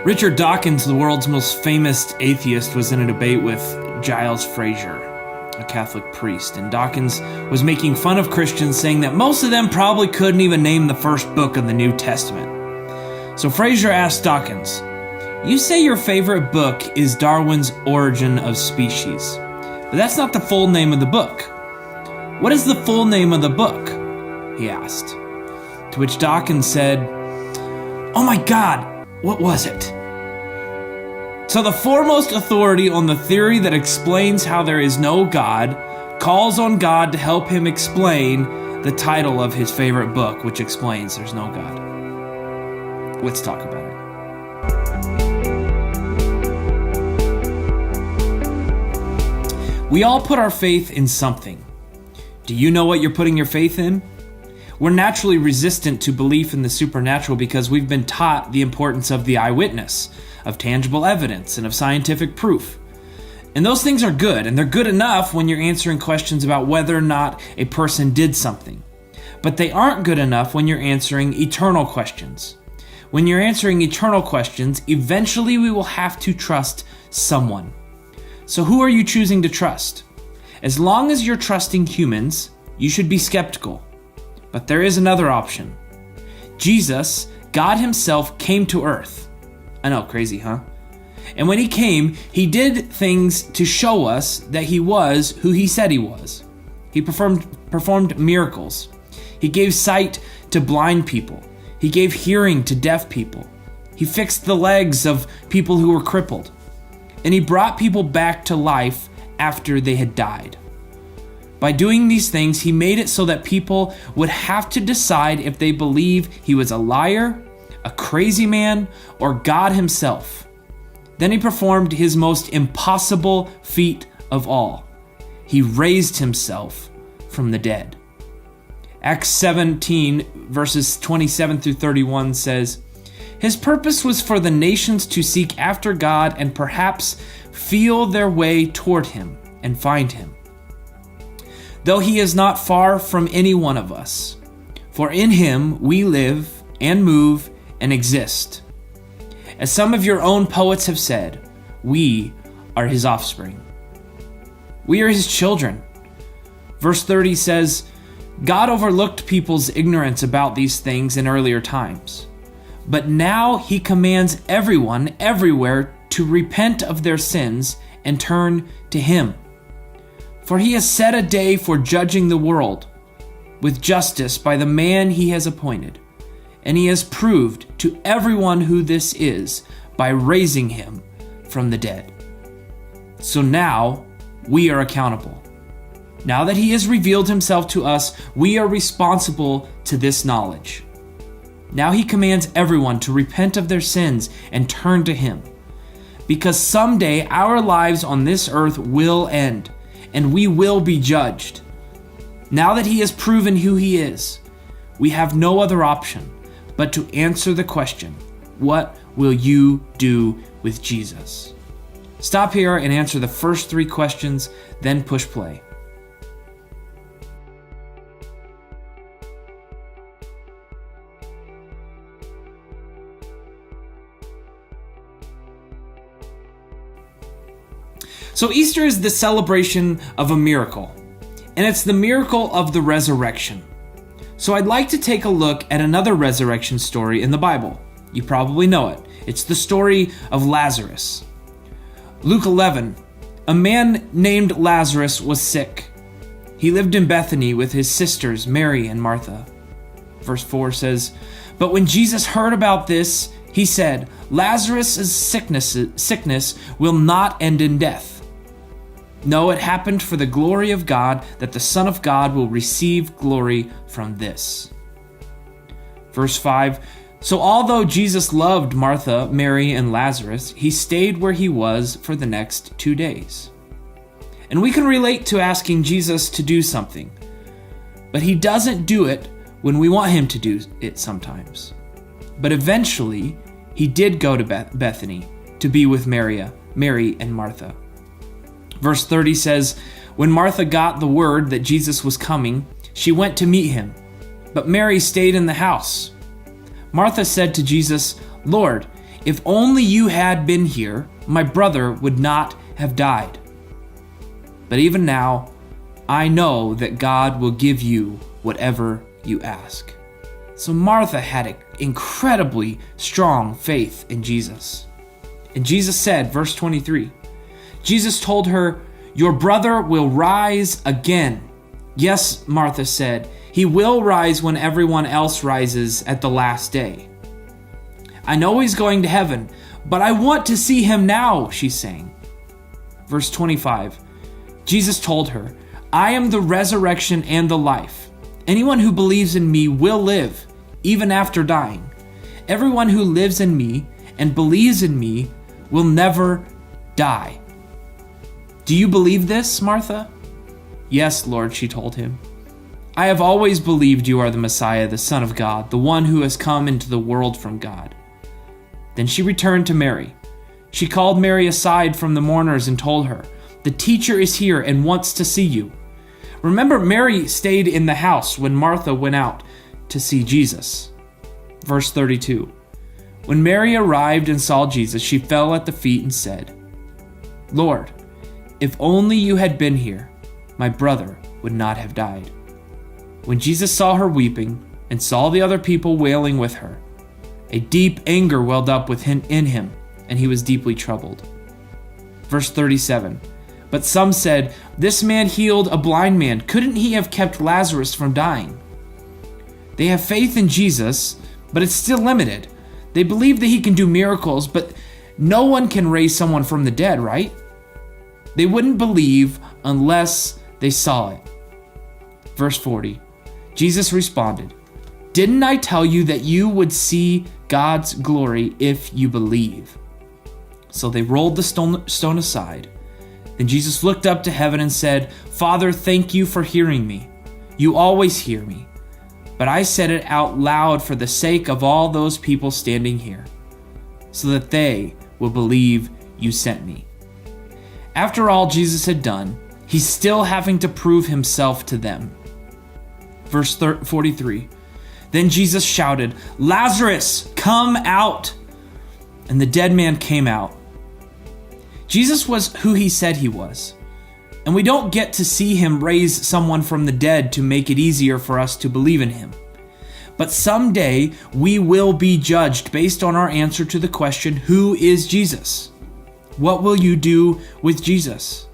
Richard Dawkins, the world's most famous atheist, was in a debate with Giles Fraser, a Catholic priest, and Dawkins was making fun of Christians, saying that most of them probably couldn't even name the first book of the New Testament. So Fraser asked Dawkins, "You say your favorite book is Darwin's Origin of Species, but that's not the full name of the book. What is the full name of the book?" he asked. To which Dawkins said, "Oh my God, what was it?" So the foremost authority on the theory that explains how there is no God calls on God to help him explain the title of his favorite book, which explains there's no God. Let's talk about it. We all put our faith in something. Do you know what you're putting your faith in? We're naturally resistant to belief in the supernatural because we've been taught the importance of the eyewitness, of tangible evidence, and of scientific proof. And those things are good, and they're good enough when you're answering questions about whether or not a person did something. But they aren't good enough when you're answering eternal questions. When you're answering eternal questions, eventually we will have to trust someone. So who are you choosing to trust? As long as you're trusting humans, you should be skeptical. But there is another option. Jesus, God himself, came to earth. I know, crazy, huh? And when he came, he did things to show us that he was who he said he was. He performed miracles. He gave sight to blind people. He gave hearing to deaf people. He fixed the legs of people who were crippled. And he brought people back to life after they had died. By doing these things, he made it so that people would have to decide if they believe he was a liar, a crazy man, or God himself. Then he performed his most impossible feat of all. He raised himself from the dead. Acts 17, verses 27 through 31 says, "His purpose was for the nations to seek after God and perhaps feel their way toward him and find him. Though he is not far from any one of us, for in him we live and move and exist. As some of your own poets have said, we are his offspring. We are his children." Verse 30 says, "God overlooked people's ignorance about these things in earlier times. But now he commands everyone everywhere to repent of their sins and turn to him. For he has set a day for judging the world with justice by the man he has appointed. And he has proved to everyone who this is by raising him from the dead. So now we are accountable. Now that he has revealed himself to us, we are responsible to this knowledge. Now he commands everyone to repent of their sins and turn to him. Because someday our lives on this earth will end, and we will be judged. Now that he has proven who he is, we have no other option but to answer the question, what will you do with Jesus? Stop here and answer the first 3 questions, then push play. So Easter is the celebration of a miracle, and it's the miracle of the resurrection. So I'd like to take a look at another resurrection story in the Bible. You probably know it. It's the story of Lazarus. Luke 11, a man named Lazarus was sick. He lived in Bethany with his sisters Mary and Martha. Verse 4 says, "But when Jesus heard about this, he said, 'Lazarus' sickness will not end in death. No, it happened for the glory of God, that the Son of God will receive glory from this.'" Verse 5, "So although Jesus loved Martha, Mary, and Lazarus, he stayed where he was for the next 2 days." And we can relate to asking Jesus to do something, but he doesn't do it when we want him to do it sometimes. But eventually, he did go to Bethany to be with Mary and Martha. Verse 30 says, "When Martha got the word that Jesus was coming, she went to meet him, but Mary stayed in the house. Martha said to Jesus, 'Lord, If only you had been here, my brother would not have died. But even now, I know that God will give you whatever you ask." So Martha had an incredibly strong faith in Jesus. And Jesus said, verse 23, Jesus told her, "Your brother will rise again." "Yes," Martha said, "he will rise when everyone else rises at the last day." "I know he's going to heaven, but I want to see him now," she sang. Verse 25, Jesus told her, "I am the resurrection and the life. Anyone who believes in me will live, even after dying. Everyone who lives in me and believes in me will never die." "Do you believe this, Martha?" "Yes, Lord," she told him. "I have always believed you are the Messiah, the Son of God, the one who has come into the world from God." Then she returned to Mary. She called Mary aside from the mourners and told her, "The teacher is here and wants to see you." Remember, Mary stayed in the house when Martha went out to see Jesus. Verse 32, when Mary arrived and saw Jesus, she fell at the feet and said, "Lord, if only you had been here, my brother would not have died." When Jesus saw her weeping and saw the other people wailing with her, a deep anger welled up within him, and he was deeply troubled. Verse 37, but some said, "This man healed a blind man. Couldn't he have kept Lazarus from dying?" They have faith in Jesus, but it's still limited. They believe that he can do miracles, but no one can raise someone from the dead, right? They wouldn't believe unless they saw it. Verse 40, Jesus responded, "Didn't I tell you that you would see God's glory if you believe?" So they rolled the stone aside. Then Jesus looked up to heaven and said, "Father, thank you for hearing me. You always hear me. But I said it out loud for the sake of all those people standing here, so that they will believe you sent me." After all Jesus had done, he's still having to prove himself to them. Verse 43, then Jesus shouted, "Lazarus, come out!" And the dead man came out. Jesus was who he said he was. And we don't get to see him raise someone from the dead to make it easier for us to believe in him. But someday we will be judged based on our answer to the question, who is Jesus? What will you do with Jesus?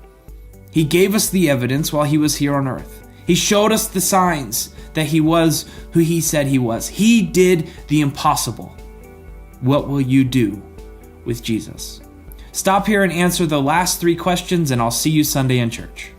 He gave us the evidence while he was here on earth. He showed us the signs that he was who he said he was. He did the impossible. What will you do with Jesus? Stop here and answer the last 3 questions, and I'll see you Sunday in church.